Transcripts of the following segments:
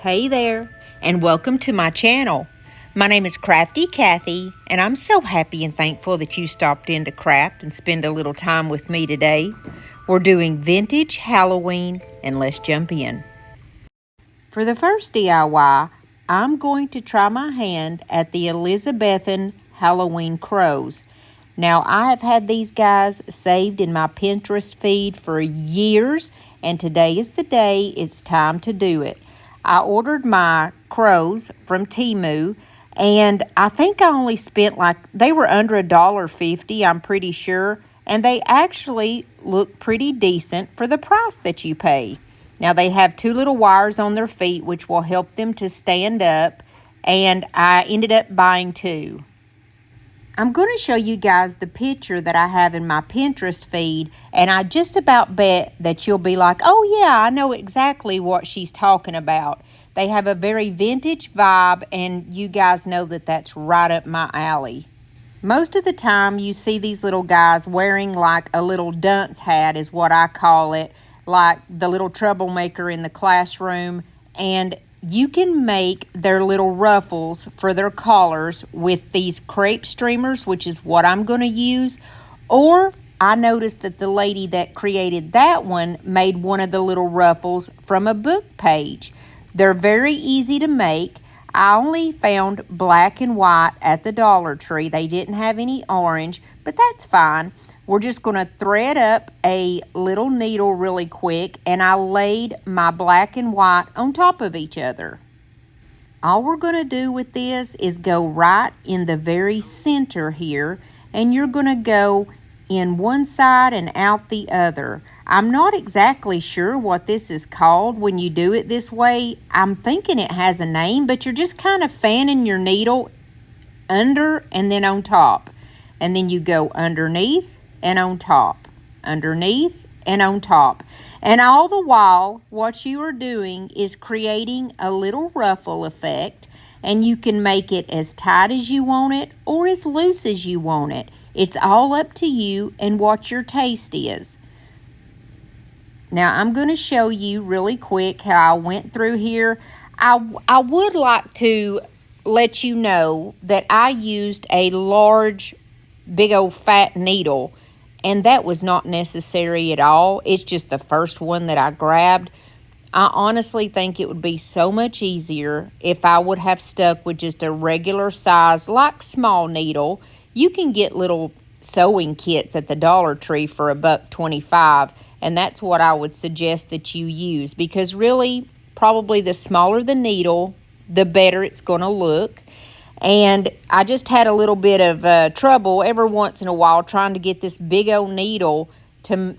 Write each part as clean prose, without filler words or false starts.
Hey there, and welcome to my channel. My name is Crafty Kathy, and I'm so happy and thankful that you stopped in to craft and spend a little time with me today. We're doing vintage Halloween, and let's jump in. For the first DIY, I'm going to try my hand at the Elizabethan Halloween crows. Now, I have had these guys saved in my Pinterest feed for years, and today is the day it's time to do it. I ordered my crows from Temu, and I think I only spent they were under $1.50, I'm pretty sure, and they actually look pretty decent for the price that you pay. Now, they have two little wires on their feet, which will help them to stand up, and I ended up buying two. I'm going to show you guys the picture that I have in my Pinterest feed, and I just about bet that you'll be like, oh yeah, I know exactly what she's talking about. They have a very vintage vibe, and you guys know that that's right up my alley. Most of the time you see these little guys wearing like a little dunce hat is what I call it, like the little troublemaker in the classroom, and you can make their little ruffles for their collars with these crepe streamers, which is what I'm going to use. Or I noticed that the lady that created that one made one of the little ruffles from a book page. They're very easy to make. I only found black and white at the Dollar Tree. They didn't have any orange, but that's fine. We're just going to thread up a little needle really quick, and I laid my black and white on top of each other. All we're going to do with this is go right in the very center here, and you're going to go in one side and out the other. I'm not exactly sure what this is called when you do it this way. I'm thinking it has a name, but you're just kind of fanning your needle under and then on top. And then you go underneath and on top, underneath and on top. And all the while, what you are doing is creating a little ruffle effect, and you can make it as tight as you want it or as loose as you want it. It's all up to you and what your taste is. Now, I'm going to show you really quick how I went through here. I would like to let you know that I used a large, big old fat needle, and that was not necessary at all. It's just the first one that I grabbed. I honestly think it would be so much easier if I would have stuck with just a regular size, like small needle. You can get little sewing kits at the Dollar Tree for $1.25, and that's what I would suggest that you use, because really, probably the smaller the needle, the better it's going to look. And I just had a little bit of trouble every once in a while trying to get this big old needle to,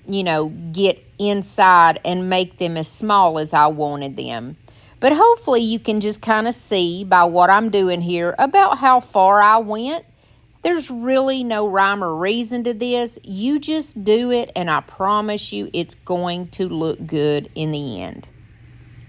get inside and make them as small as I wanted them. But hopefully you can just kind of see by what I'm doing here about how far I went. There's really no rhyme or reason to this. You just do it, and I promise you it's going to look good in the end.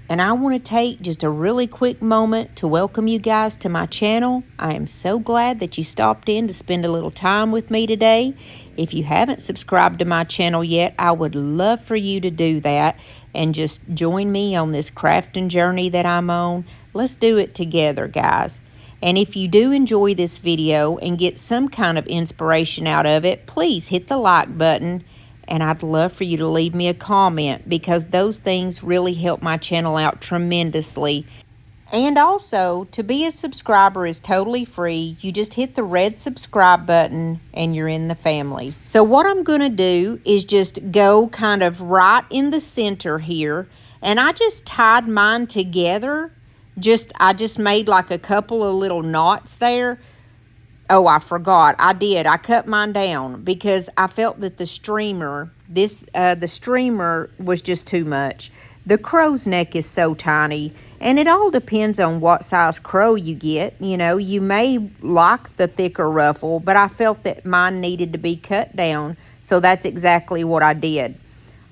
And I want to take just a really quick moment to welcome you guys to my channel. I am so glad that you stopped in to spend a little time with me today. If you haven't subscribed to my channel yet, I would love for you to do that and just join me on this crafting journey that I'm on. Let's do it together, guys. And if you do enjoy this video and get some kind of inspiration out of it, please hit the like button. And I'd love for you to leave me a comment, because those things really help my channel out tremendously. And also, to be a subscriber is totally free. You just hit the red subscribe button and you're in the family. So what I'm going to do is just go kind of right in the center here. And I just tied mine together. I just made like a couple of little knots there. Oh, I forgot. I did. I cut mine down because I felt that the streamer was just too much. The crow's neck is so tiny, and it all depends on what size crow you get. You may like the thicker ruffle, but I felt that mine needed to be cut down, so that's exactly what I did.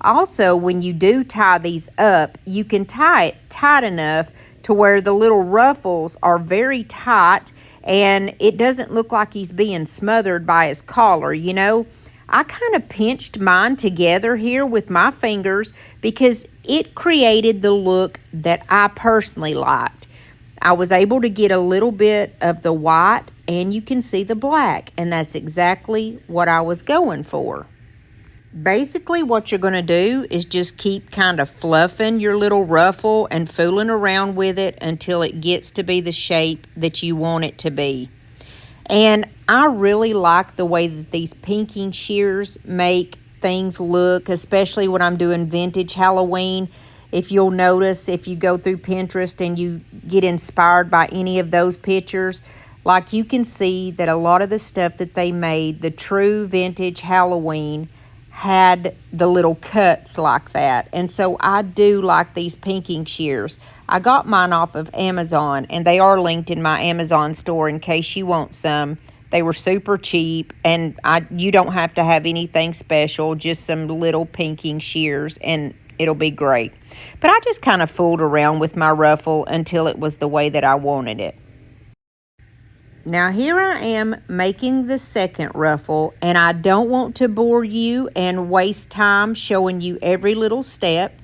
Also, when you do tie these up, you can tie it tight enough to where the little ruffles are very tight, and it doesn't look like he's being smothered by his collar, I kind of pinched mine together here with my fingers because it created the look that I personally liked. I was able to get a little bit of the white and you can see the black, and that's exactly what I was going for. Basically, what you're going to do is just keep kind of fluffing your little ruffle and fooling around with it until it gets to be the shape that you want it to be. And I really like the way that these pinking shears make things look, especially when I'm doing vintage Halloween. If you'll notice, if you go through Pinterest and you get inspired by any of those pictures, like you can see that a lot of the stuff that they made, the true vintage Halloween, had the little cuts like that. And so I do like these pinking shears. I got mine off of Amazon, and they are linked in my Amazon store in case you want some. They were super cheap, and you don't have to have anything special, just some little pinking shears, and it'll be great. But I just kind of fooled around with my ruffle until it was the way that I wanted it. Now here I am making the second ruffle, and I don't want to bore you and waste time showing you every little step.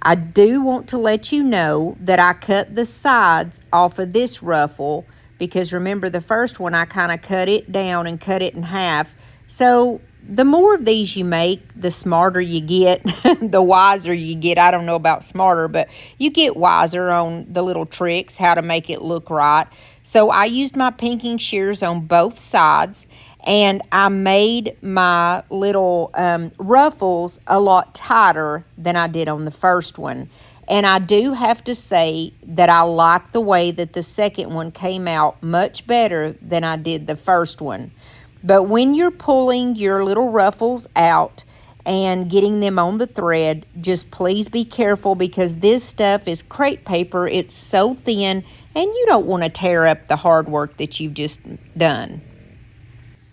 I do want to let you know that I cut the sides off of this ruffle because remember the first one I kind of cut it down and cut it in half. So the more of these you make, the smarter you get, the wiser you get. I don't know about smarter, but you get wiser on the little tricks, how to make it look right. So I used my pinking shears on both sides, and I made my little ruffles a lot tighter than I did on the first one. And I do have to say that I like the way that the second one came out much better than I did the first one. But when you're pulling your little ruffles out and getting them on the thread, just please be careful because this stuff is crepe paper. It's so thin, and you don't want to tear up the hard work that you've just done.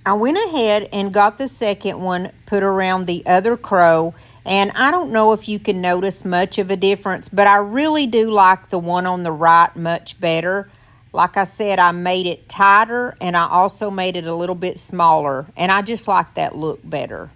I went ahead and got the second one put around the other crow, and I don't know if you can notice much of a difference, but I really do like the one on the right much better. Like I said, I made it tighter, and I also made it a little bit smaller, and I just like that look better.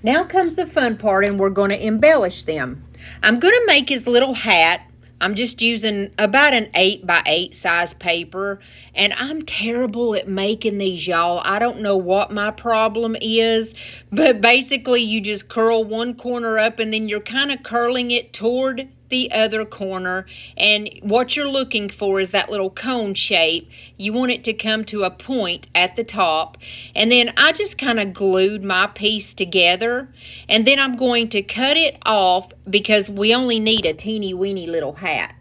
Now comes the fun part, and we're going to embellish them. I'm going to make his little hat. I'm just using about an 8x8 size paper, and I'm terrible at making these, y'all. I don't know what my problem is, but basically you just curl one corner up, and then you're kind of curling it toward the other corner, and what you're looking for is that little cone shape. You want it to come to a point at the top, and then I just kind of glued my piece together, and then I'm going to cut it off because we only need a teeny weeny little hat.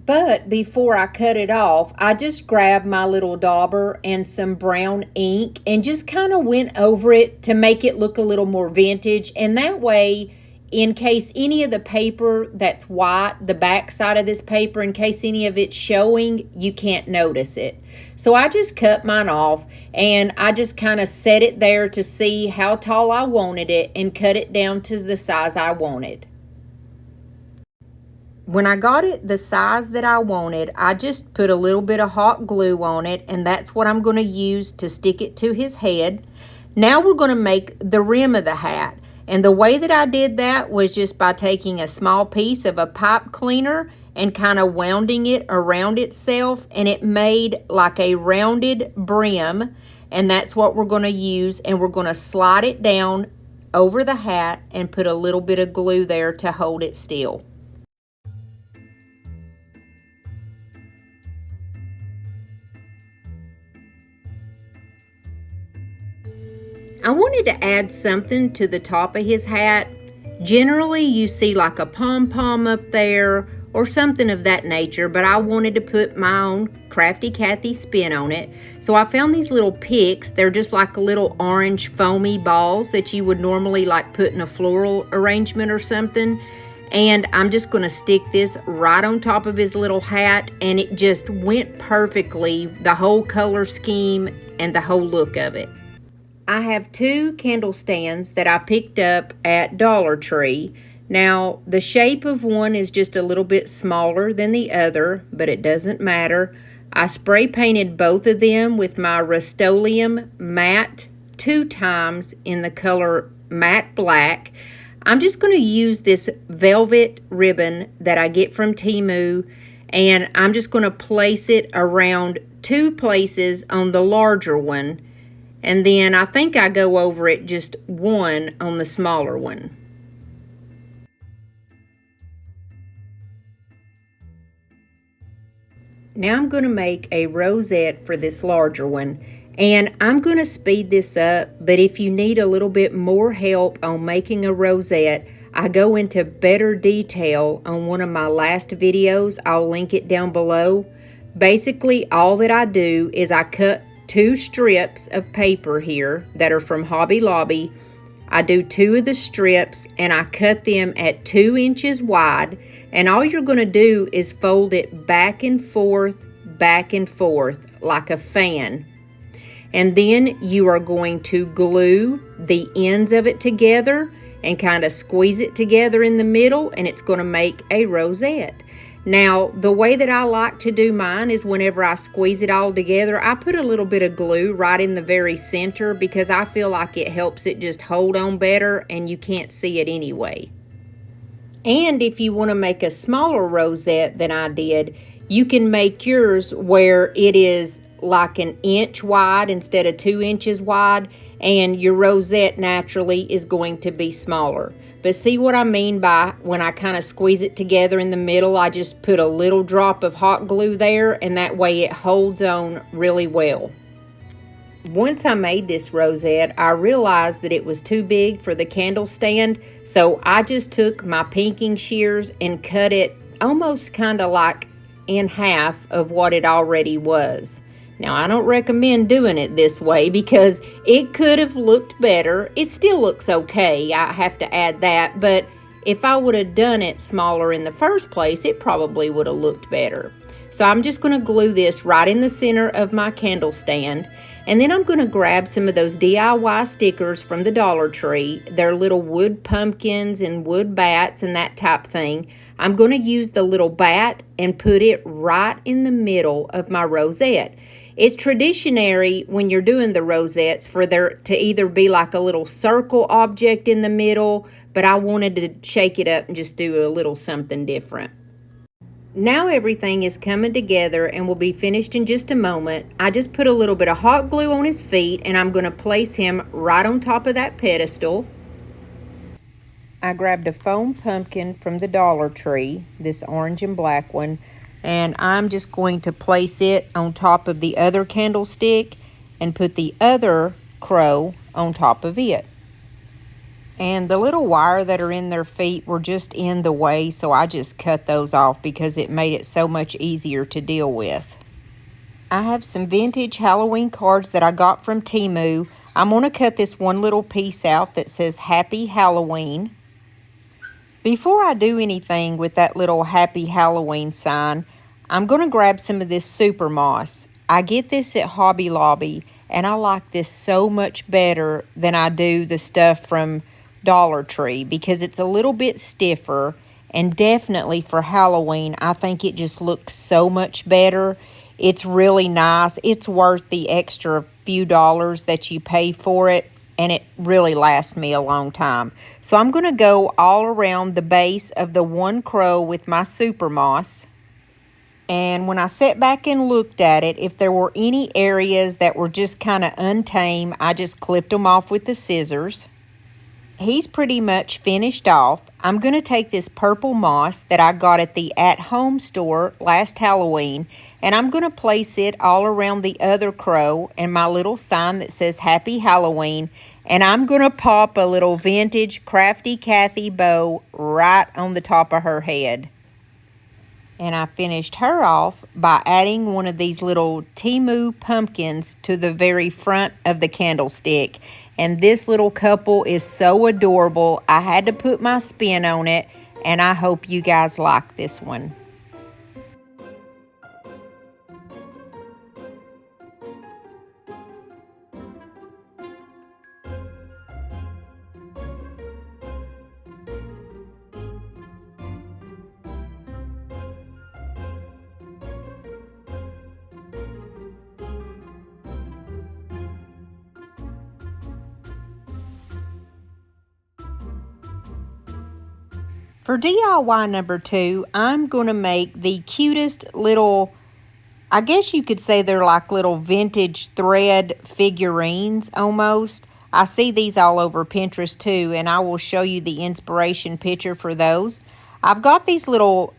But before I cut it off, I just grabbed my little dauber and some brown ink and just kind of went over it to make it look a little more vintage, and that way, in case any of the paper that's white, the back side of this paper, in case any of it's showing, you can't notice it. So I just cut mine off, and I just kind of set it there to see how tall I wanted it and cut it down to the size I wanted. When I got it the size that I wanted, I just put a little bit of hot glue on it, and that's what I'm going to use to stick it to his head. Now we're going to make the rim of the hat. And the way that I did that was just by taking a small piece of a pipe cleaner and kind of wounding it around itself, and it made like a rounded brim, and that's what we're going to use, and we're going to slide it down over the hat and put a little bit of glue there to hold it still. I wanted to add something to the top of his hat. Generally, you see like a pom-pom up there or something of that nature, but I wanted to put my own Crafty Cathy spin on it. So I found these little picks. They're just like little orange foamy balls that you would normally like put in a floral arrangement or something. And I'm just going to stick this right on top of his little hat, and it just went perfectly, the whole color scheme and the whole look of it. I have two candle stands that I picked up at Dollar Tree. Now, the shape of one is just a little bit smaller than the other, but it doesn't matter. I spray painted both of them with my Rust-Oleum matte 2 times in the color matte black. I'm just going to use this velvet ribbon that I get from Temu, and I'm just going to place it around 2 places on the larger one, and then I think I go over it just 1 on the smaller one. Now I'm going to make a rosette for this larger one, and I'm going to speed this up, but if you need a little bit more help on making a rosette, I go into better detail on one of my last videos. I'll link it down below. Basically, all that I do is I cut 2 strips of paper here that are from Hobby Lobby. I do 2 of the strips and I cut them at 2 inches wide, and all you're going to do is fold it back and forth like a fan. And then you are going to glue the ends of it together and kind of squeeze it together in the middle, and it's going to make a rosette. Now, the way that I like to do mine is whenever I squeeze it all together, I put a little bit of glue right in the very center because I feel like it helps it just hold on better and you can't see it anyway. And if you want to make a smaller rosette than I did, you can make yours where it is like 1 inch wide instead of 2 inches wide, and your rosette naturally is going to be smaller. But see what I mean by when I kind of squeeze it together in the middle, I just put a little drop of hot glue there, and that way it holds on really well. Once I made this rosette, I realized that it was too big for the candle stand, so I just took my pinking shears and cut it almost kind of like in half of what it already was. Now, I don't recommend doing it this way because it could have looked better. It still looks okay, I have to add that, but if I would have done it smaller in the first place, it probably would have looked better. So I'm just going to glue this right in the center of my candle stand, and then I'm going to grab some of those DIY stickers from the Dollar Tree. They're little wood pumpkins and wood bats and that type thing. I'm going to use the little bat and put it right in the middle of my rosette. It's traditionary when you're doing the rosettes for there to either be like a little circle object in the middle, but I wanted to shake it up and just do a little something different. Now everything is coming together and will be finished in just a moment. I just put a little bit of hot glue on his feet, and I'm going to place him right on top of that pedestal. I grabbed a foam pumpkin from the Dollar Tree, this orange and black one, and I'm just going to place it on top of the other candlestick and put the other crow on top of it. And the little wire that are in their feet were just in the way, so I just cut those off because it made it so much easier to deal with. I have some vintage Halloween cards that I got from Temu. I'm going to cut this one little piece out that says Happy Halloween. Before I do anything with that little Happy Halloween sign, I'm going to grab some of this super moss. I get this at Hobby Lobby, and I like this so much better than I do the stuff from Dollar Tree because it's a little bit stiffer, and definitely for Halloween, I think it just looks so much better. It's really nice. It's worth the extra few dollars that you pay for it, and it really lasts me a long time. So I'm going to go all around the base of the one crow with my super moss. And when I sat back and looked at it, if there were any areas that were just kind of untamed, I just clipped them off with the scissors. He's pretty much finished off. I'm going to take this purple moss that I got at the at-home store last Halloween, and I'm going to place it all around the other crow and my little sign that says Happy Halloween, and I'm going to pop a little vintage Crafty Kathy bow right on the top of her head. And I finished her off by adding one of these little Temu pumpkins to the very front of the candlestick. And this little couple is so adorable. I had to put my spin on it, and I hope you guys like this one. For DIY number 2, I'm going to make the cutest little, I guess you could say they're like little vintage thread figurines almost. I see these all over Pinterest too, and I will show you the inspiration picture for those. I've got these little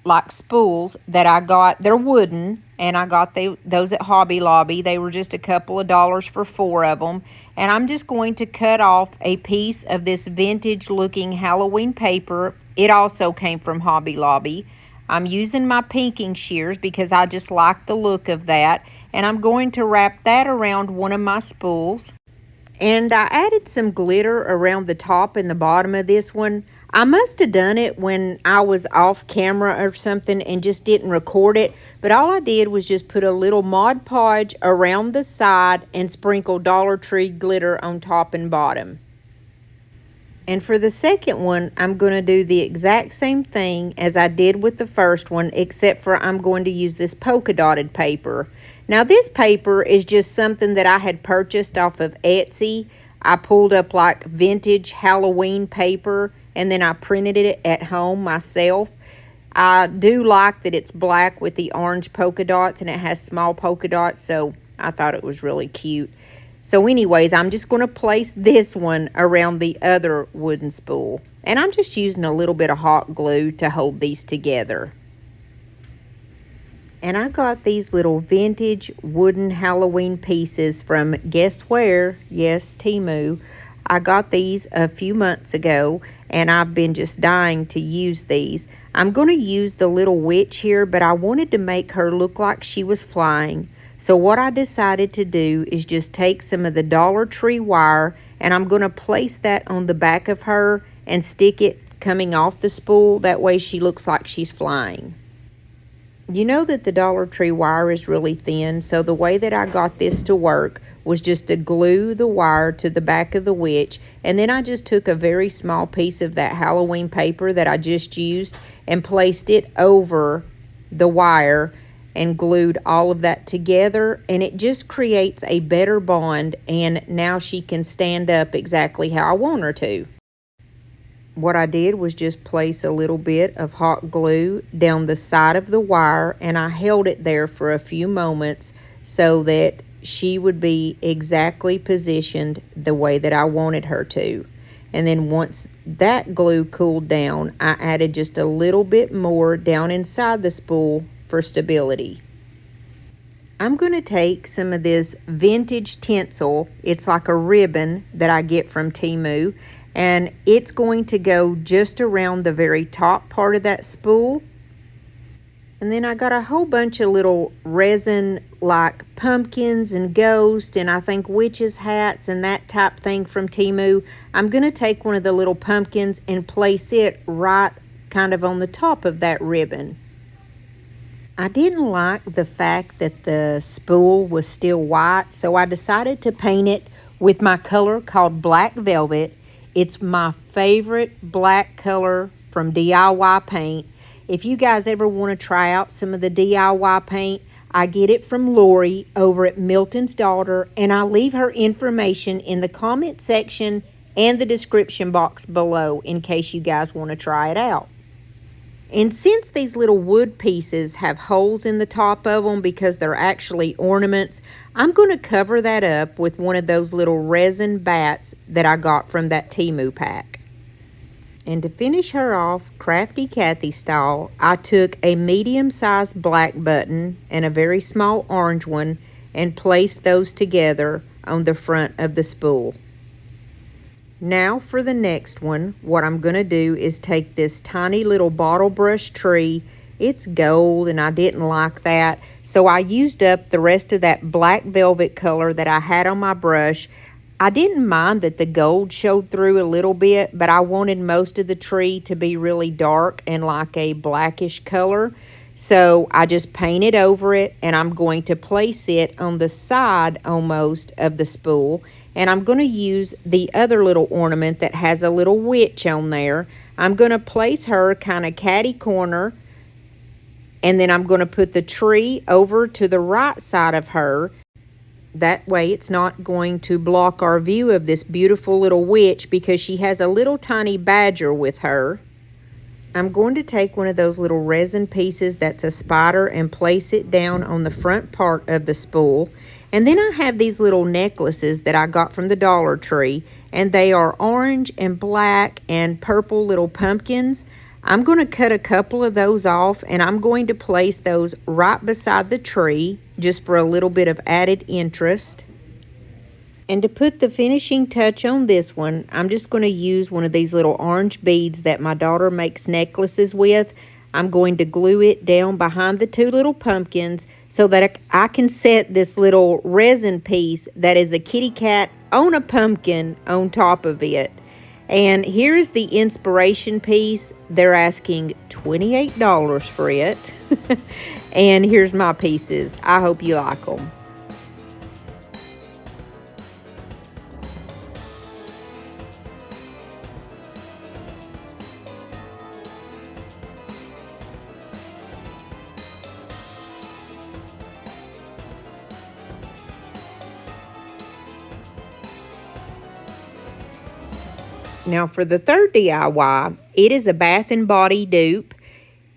like spools that I got. They're wooden, and I got those at Hobby Lobby. They were just a couple of dollars for 4 of them. And I'm just going to cut off a piece of this vintage looking Halloween paper. It also came from Hobby Lobby. I'm using my pinking shears because I just like the look of that. And I'm going to wrap that around one of my spools. And I added some glitter around the top and the bottom of this one. I must have done it when I was off camera or something and just didn't record it. But all I did was just put a little Mod Podge around the side and sprinkle Dollar Tree glitter on top and bottom. And for the second one, I'm going to do the exact same thing as I did with the first one, except for I'm going to use this polka dotted paper. Now this paper is just something that I had purchased off of Etsy. I pulled up like vintage Halloween paper, and then I printed it at home myself. I do like that it's black with the orange polka dots, and it has small polka dots, so I thought it was really cute. So anyways, I'm just going to place this one around the other wooden spool. And I'm just using a little bit of hot glue to hold these together. And I got these little vintage wooden Halloween pieces from, guess where? Yes, Temu. I got these a few months ago, and I've been just dying to use these. I'm going to use the little witch here, but I wanted to make her look like she was flying. So what I decided to do is just take some of the Dollar Tree wire, and I'm going to place that on the back of her and stick it coming off the spool. That way she looks like she's flying. You know that the Dollar Tree wire is really thin, so the way that I got this to work was just to glue the wire to the back of the witch, and then I just took a very small piece of that Halloween paper that I just used and placed it over the wire and glued all of that together, and it just creates a better bond, and now she can stand up exactly how I want her to. What I did was just place a little bit of hot glue down the side of the wire, and I held it there for a few moments so that she would be exactly positioned the way that I wanted her to. And then once that glue cooled down, I added just a little bit more down inside the spool for stability. I'm going to take some of this vintage tinsel. It's like a ribbon that I get from Temu, and it's going to go just around the very top part of that spool. And then I got a whole bunch of little resin like pumpkins and ghosts, and I think witches' hats and that type thing from Temu. I'm going to take one of the little pumpkins and place it right kind of on the top of that ribbon. I didn't like the fact that the spool was still white, so I decided to paint it with my color called Black Velvet. It's my favorite black color from DIY paint. If you guys ever want to try out some of the DIY paint, I get it from Lori over at Milton's Daughter, and I'll leave her information in the comment section and the description box below in case you guys want to try it out. And since these little wood pieces have holes in the top of them because they're actually ornaments, I'm going to cover that up with one of those little resin bats that I got from that Temu pack. And to finish her off, Crafty Cathy style, I took a medium-sized black button and a very small orange one and placed those together on the front of the spool. Now for the next one, what I'm going to do is take this tiny little bottle brush tree. It's gold and I didn't like that, so I used up the rest of that black velvet color that I had on my brush. I didn't mind that the gold showed through a little bit, but I wanted most of the tree to be really dark and like a blackish color. So I just painted over it, and I'm going to place it on the side almost of the spool. And I'm going to use the other little ornament that has a little witch on there. I'm going to place her kind of catty corner, and then I'm going to put the tree over to the right side of her. That way it's not going to block our view of this beautiful little witch because she has a little tiny badger with her. I'm going to take one of those little resin pieces that's a spider and place it down on the front part of the spool. And then I have these little necklaces that I got from the Dollar Tree, and they are orange and black and purple little pumpkins. I'm going to cut a couple of those off, and I'm going to place those right beside the tree just for a little bit of added interest. And to put the finishing touch on this one, I'm just going to use one of these little orange beads that my daughter makes necklaces with. I'm going to glue it down behind the two little pumpkins so that I can set this little resin piece that is a kitty cat on a pumpkin on top of it. And here's the inspiration piece. They're asking $28 for it. And here's my pieces. I hope you like them. Now for the third DIY, it is a bath and body dupe.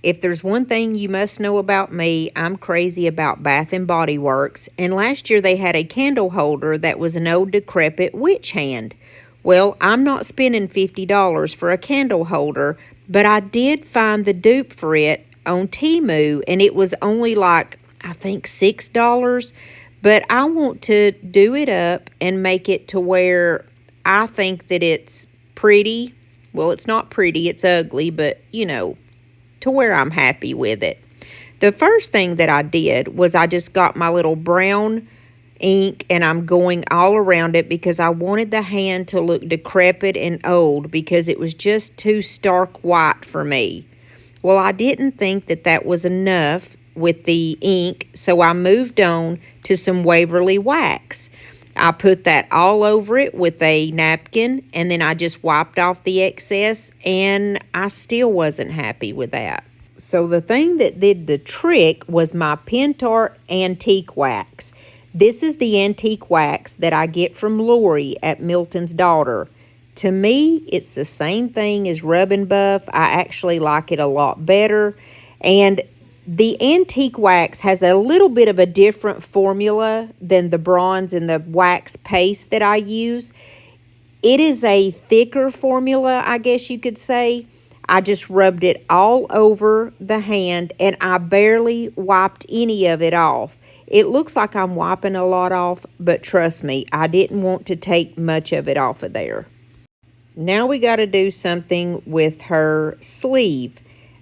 If there's one thing you must know about me, I'm crazy about Bath and Body Works. And last year they had a candle holder that was an old decrepit witch hand. Well, I'm not spending $50 for a candle holder, but I did find the dupe for it on Temu, and it was only like, I think $6. But I want to do it up and make it to where I think that it's pretty. Well, it's not pretty, it's ugly, but you know, to where I'm happy with it. The first thing that I did was I just got my little brown ink and I'm going all around it because I wanted the hand to look decrepit and old because it was just too stark white for me. Well, I didn't think that that was enough with the ink, so I moved on to some Waverly wax. I put that all over it with a napkin, and then I just wiped off the excess, and I still wasn't happy with that. So the thing that did the trick was my pentart antique wax. This is the antique wax that I get from Lori at Milton's Daughter. To me, it's the same thing as Rub and Buff. I actually like it a lot better. And the antique wax has a little bit of a different formula than the bronze and the wax paste that I use. It is a thicker formula, I guess you could say. I just rubbed it all over the hand and I barely wiped any of it off. It looks like I'm wiping a lot off, but trust me, I didn't want to take much of it off of there. Now we got to do something with her sleeve.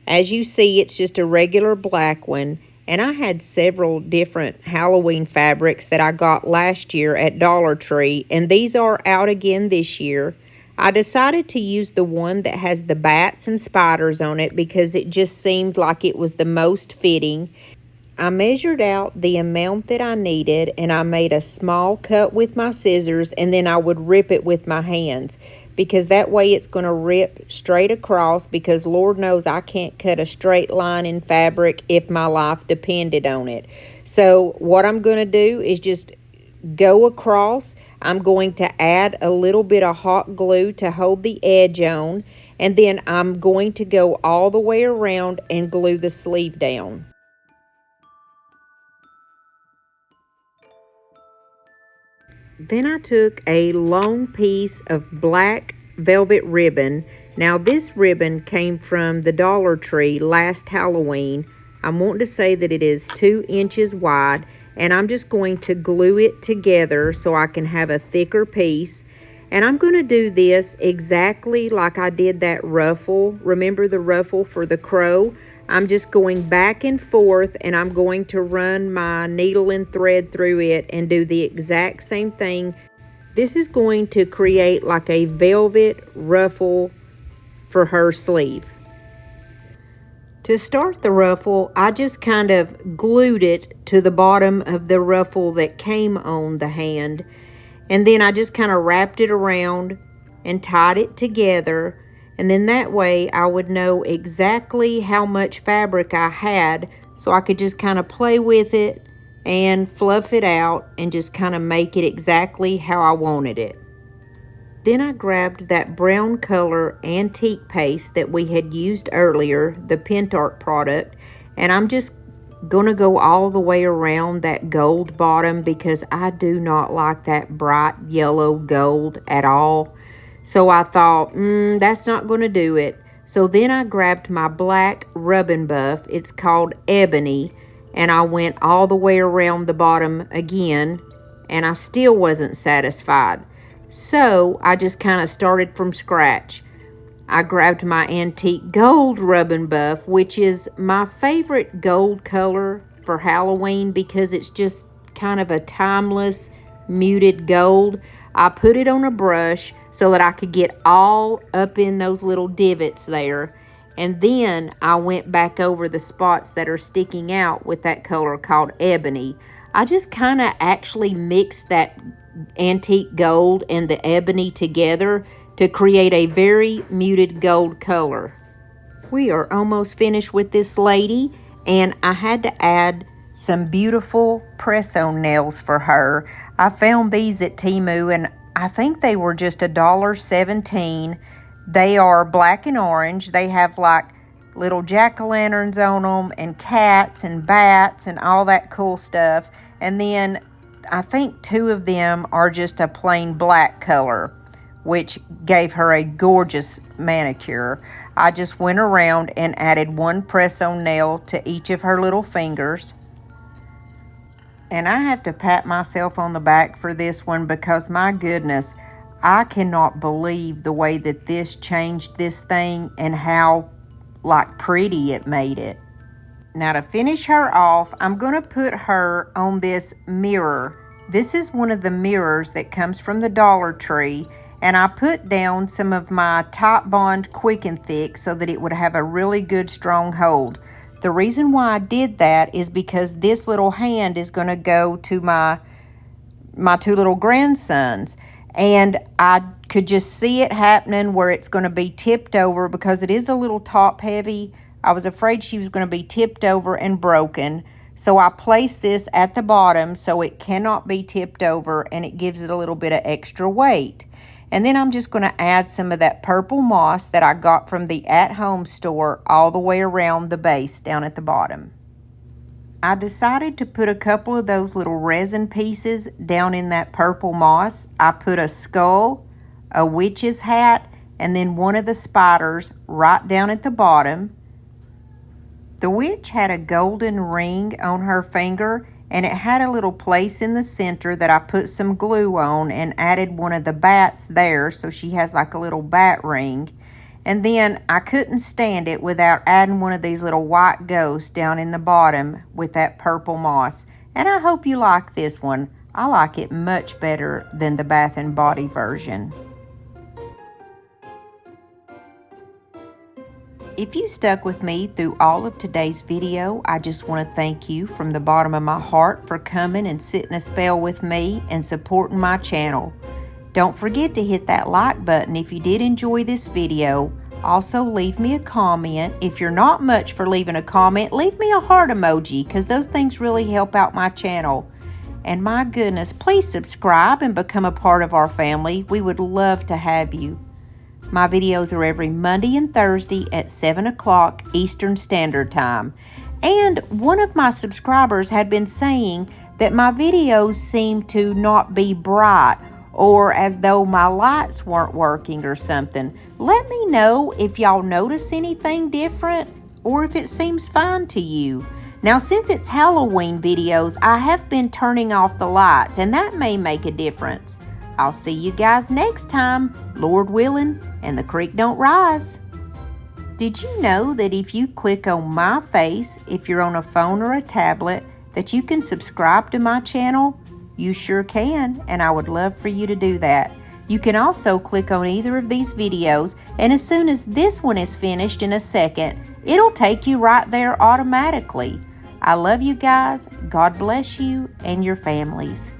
As you see, it's just a regular black one, and I had several different Halloween fabrics that I got last year at Dollar Tree, and these are out again this year. I decided to use the one that has the bats and spiders on it because it just seemed like it was the most fitting. I measured out the amount that I needed, and I made a small cut with my scissors, and then I would rip it with my hands, because that way it's going to rip straight across, because Lord knows I can't cut a straight line in fabric if my life depended on it. So what I'm going to do is just go across. I'm going to add a little bit of hot glue to hold the edge on, and then I'm going to go all the way around and glue the sleeve down. Then I took a long piece of black velvet ribbon. Now this ribbon came from the Dollar Tree last Halloween. I'm wanting to say that it is 2 inches wide, and I'm just going to glue it together so I can have a thicker piece. And I'm going to do this exactly like I did that ruffle. Remember the ruffle for the crow? I'm just going back and forth, and I'm going to run my needle and thread through it and do the exact same thing. This is going to create like a velvet ruffle for her sleeve. To start the ruffle, I just kind of glued it to the bottom of the ruffle that came on the hand. And then I just kind of wrapped it around and tied it together. And then that way I would know exactly how much fabric I had, so I could just kind of play with it and fluff it out and just kind of make it exactly how I wanted it. Then I grabbed that brown color antique paste that we had used earlier, the pentart product, and I'm just gonna go all the way around that gold bottom because I do not like that bright yellow gold at all. So I thought, that's not gonna do it. So then I grabbed my black rub and buff, it's called Ebony, and I went all the way around the bottom again, and I still wasn't satisfied. So I just kind of started from scratch. I grabbed my antique gold rub and buff, which is my favorite gold color for Halloween because it's just kind of a timeless muted gold. I put it on a brush so that I could get all up in those little divots there. And then I went back over the spots that are sticking out with that color called Ebony. I just kind of actually mixed that antique gold and the ebony together to create a very muted gold color. We are almost finished with this lady, and I had to add some beautiful press-on nails for her. I found these at Temu, and I think they were just $1.17. They are black and orange. They have like little jack-o'-lanterns on them and cats and bats and all that cool stuff. And then I think 2 of them are just a plain black color, which gave her a gorgeous manicure. I just went around and added 1 press-on nail to each of her little fingers. And I have to pat myself on the back for this one because, my goodness, I cannot believe the way that this changed this thing and how, like, pretty it made it. Now to finish her off, I'm going to put her on this mirror. This is one of the mirrors that comes from the Dollar Tree, and I put down some of my Top Bond Quick and Thick so that it would have a really good strong hold. The reason why I did that is because this little hand is going to go to my 2 little grandsons, and I could just see it happening where it's going to be tipped over because it is a little top heavy. I was afraid she was going to be tipped over and broken. So I placed this at the bottom so it cannot be tipped over, and it gives it a little bit of extra weight. And then I'm just going to add some of that purple moss that I got from the at-home store all the way around the base down at the bottom. I decided to put a couple of those little resin pieces down in that purple moss. I put a skull, a witch's hat, and then one of the spiders right down at the bottom. The witch had a golden ring on her finger, and it had a little place in the center that I put some glue on and added one of the bats there, so she has like a little bat ring. And then I couldn't stand it without adding one of these little white ghosts down in the bottom with that purple moss. And I hope you like this one. I like it much better than the Bath & Body version. If you stuck with me through all of today's video, I just want to thank you from the bottom of my heart for coming and sitting a spell with me and supporting my channel. Don't forget to hit that like button if you did enjoy this video. Also, leave me a comment. If you're not much for leaving a comment, leave me a heart emoji because those things really help out my channel. And my goodness, please subscribe and become a part of our family. We would love to have you. My videos are every Monday and Thursday at 7 o'clock Eastern Standard Time. And one of my subscribers had been saying that my videos seem to not be bright or as though my lights weren't working or something. Let me know if y'all notice anything different or if it seems fine to you. Now, since it's Halloween videos, I have been turning off the lights, and that may make a difference. I'll see you guys next time, Lord willing, and the creek don't rise. Did you know that if you click on my face, if you're on a phone or a tablet, that you can subscribe to my channel? You sure can, and I would love for you to do that. You can also click on either of these videos, and as soon as this one is finished in a second, it'll take you right there automatically. I love you guys. God bless you and your families.